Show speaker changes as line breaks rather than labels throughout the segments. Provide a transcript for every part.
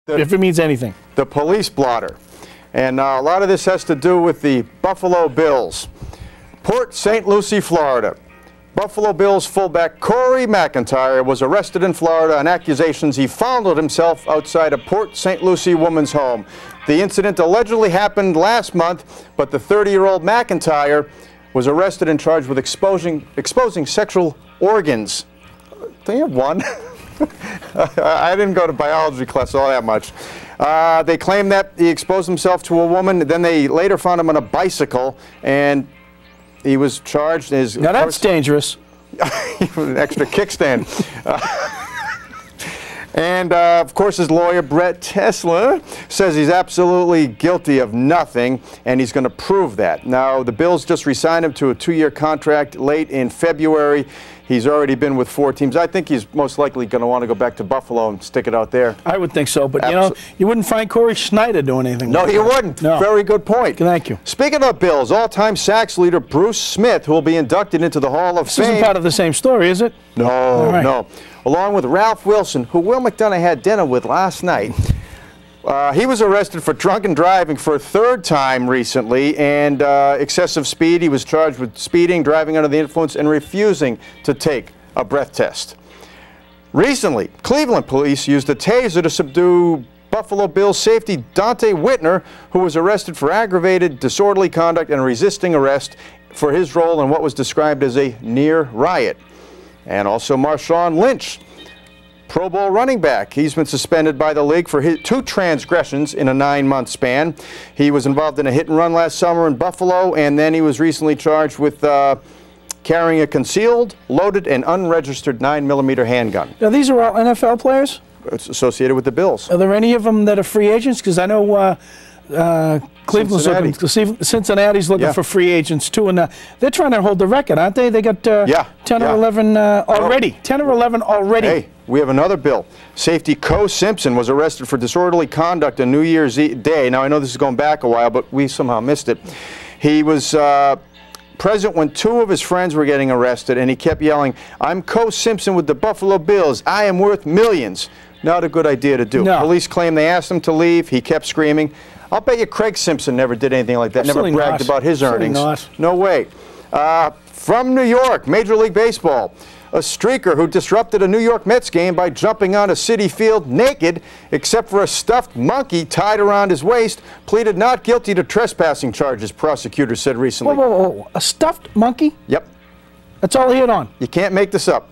if it means anything.
The police blotter. And a lot of this has to do with the Buffalo Bills. Port St. Lucie, Florida. Buffalo Bills fullback Corey McIntyre was arrested in Florida on accusations he fondled himself outside a Port St. Lucie woman's home. The incident allegedly happened last month, but the 30-year-old McIntyre was arrested and charged with exposing sexual organs. Do you have one? I didn't go to biology class all that much. They claim that he exposed himself to a woman. Then they later found him on a bicycle, and he was charged as...
Now that's dangerous.
An extra kickstand. And, of course, his lawyer, Brett Tesla, says he's absolutely guilty of nothing, and he's going to prove that. Now, the Bills just re-signed him to a 2-year contract late in February. He's already been with 4 teams. I think he's most likely going to want to go back to Buffalo and stick it out there.
I would think so, but, you know, you wouldn't find Corey Schneider doing anything.
No, you wouldn't. No. Very good point.
Thank you.
Speaking of Bills, all-time sacks leader Bruce Smith, who will be inducted into the Hall of Fame.
This isn't part of the same story, is it?
No, no. Along with Ralph Wilson, who Will McDonough had dinner with last night. He was arrested for drunken driving for a 3rd time recently, and excessive speed. He was charged with speeding, driving under the influence, and refusing to take a breath test. Recently, Cleveland police used a taser to subdue Buffalo Bills safety Dante Whitner, who was arrested for aggravated disorderly conduct and resisting arrest for his role in what was described as a near riot. And also Marshawn Lynch, Pro Bowl running back. He's been suspended by the league for 2 transgressions in a 9-month span. He was involved in a hit and run last summer in Buffalo, and then he was recently charged with carrying a concealed, loaded, and unregistered 9mm handgun.
Now, these are all NFL players?
It's associated with the Bills.
Are there any of them that are free agents? Because I know Cincinnati's looking for free agents too, and they're trying to hold the record, aren't they? They got 10 or 11 already. 10 or 11 already.
Hey, we have another bill. Safety Co Simpson was arrested for disorderly conduct on New Year's Day. Now, I know this is going back a while, but we somehow missed it. He was present when 2 of his friends were getting arrested, and he kept yelling, "I'm Co Simpson with the Buffalo Bills. I am worth millions." Not a good idea to do. No. Police claim they asked him to leave. He kept screaming. I'll bet you Craig Simpson never did anything like that. Absolutely never bragged about his earnings. No way. From New York, Major League Baseball. A streaker who disrupted a New York Mets game by jumping on a city field naked, except for a stuffed monkey tied around his waist, pleaded not guilty to trespassing charges, prosecutors said recently.
Whoa, whoa, whoa. A stuffed monkey?
Yep.
That's all he hit on?
You can't make this up.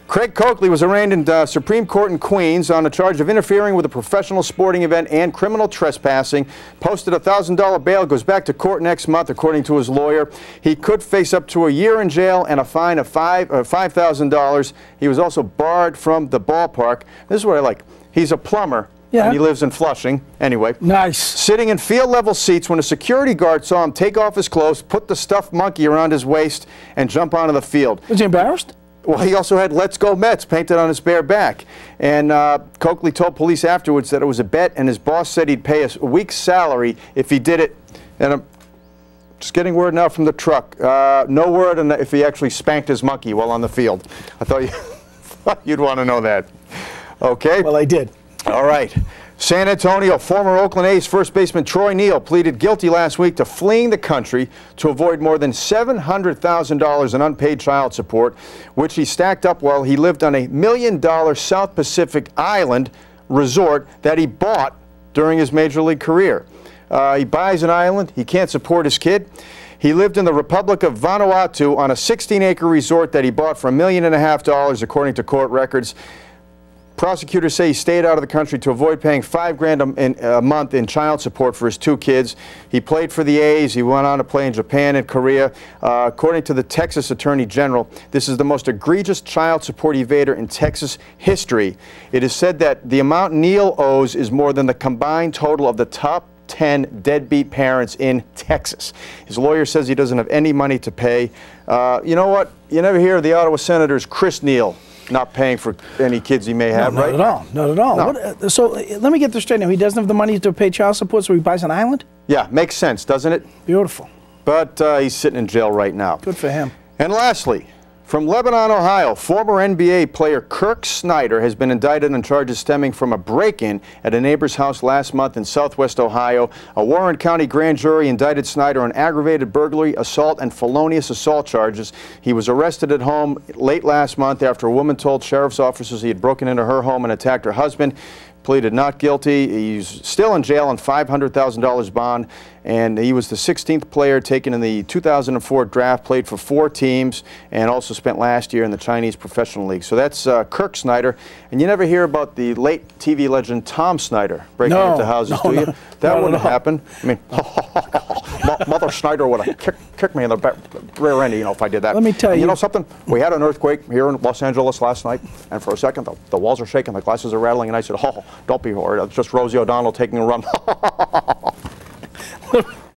Craig Coakley was arraigned in the Supreme Court in Queens on a charge of interfering with a professional sporting event and criminal trespassing. Posted a $1,000 bail, goes back to court next month, according to his lawyer. He could face up to a year in jail and a fine of $5,000. He was also barred from the ballpark. This is what I like. He's a plumber. Yeah. And he lives in Flushing. Anyway.
Nice.
Sitting in field-level seats when a security guard saw him take off his clothes, put the stuffed monkey around his waist, and jump onto the field.
Was he embarrassed?
Well, he also had "Let's Go Mets" painted on his bare back. And Coakley told police afterwards that it was a bet, and his boss said he'd pay a week's salary if he did it. And I'm just getting word now from the truck. No word on if he actually spanked his monkey while on the field. I thought you'd want to know that. Okay?
Well, I did.
All right. San Antonio, former Oakland A's first baseman Troy Neal pleaded guilty last week to fleeing the country to avoid more than $700,000 in unpaid child support, which he stacked up while he lived on a $1 million South Pacific island resort that he bought during his major league career. He buys an island. He can't support his kid. He lived in the Republic of Vanuatu on a 16-acre resort that he bought for $1.5 million, according to court records. Prosecutors say he stayed out of the country to avoid paying $5,000 a month in child support for his 2 kids. He played for the A's. He went on to play in Japan and Korea. According to the Texas Attorney General, this is the most egregious child support evader in Texas history. It is said that the amount Neal owes is more than the combined total of the top 10 deadbeat parents in Texas. His lawyer says he doesn't have any money to pay. You know what? You never hear of the Ottawa Senators' Chris Neal not paying for any kids he may have, right?
Not at all. Not at all. No. What, so let me get this straight now. He doesn't have the money to pay child support, so he buys an island?
Yeah, makes sense, doesn't it?
Beautiful.
But he's sitting in jail right now.
Good for him.
And lastly, From Lebanon, Ohio, former NBA player Kirk Snyder has been indicted on charges stemming from a break-in at a neighbor's house last month in southwest Ohio. A Warren County grand jury indicted Snyder on aggravated burglary, assault, and felonious assault charges. He was arrested at home late last month after a woman told sheriff's officers he had broken into her home and attacked her husband. Pleaded not guilty. He's still in jail on $500,000 bond, and he was the 16th player taken in the 2004 draft, played for 4 teams, and also spent last year in the Chinese Professional League. So that's Kirk Snyder. And you never hear about the late TV legend Tom Snyder breaking into houses, do you? That wouldn't happen. I mean, Mother Snyder would have kicked me in the rear end, if I did that.
Let me tell you.
You know something? We had an earthquake here in Los Angeles last night, and for a second, the walls are shaking, the glasses are rattling, and I said, don't be worried. It's just Rosie O'Donnell taking a run.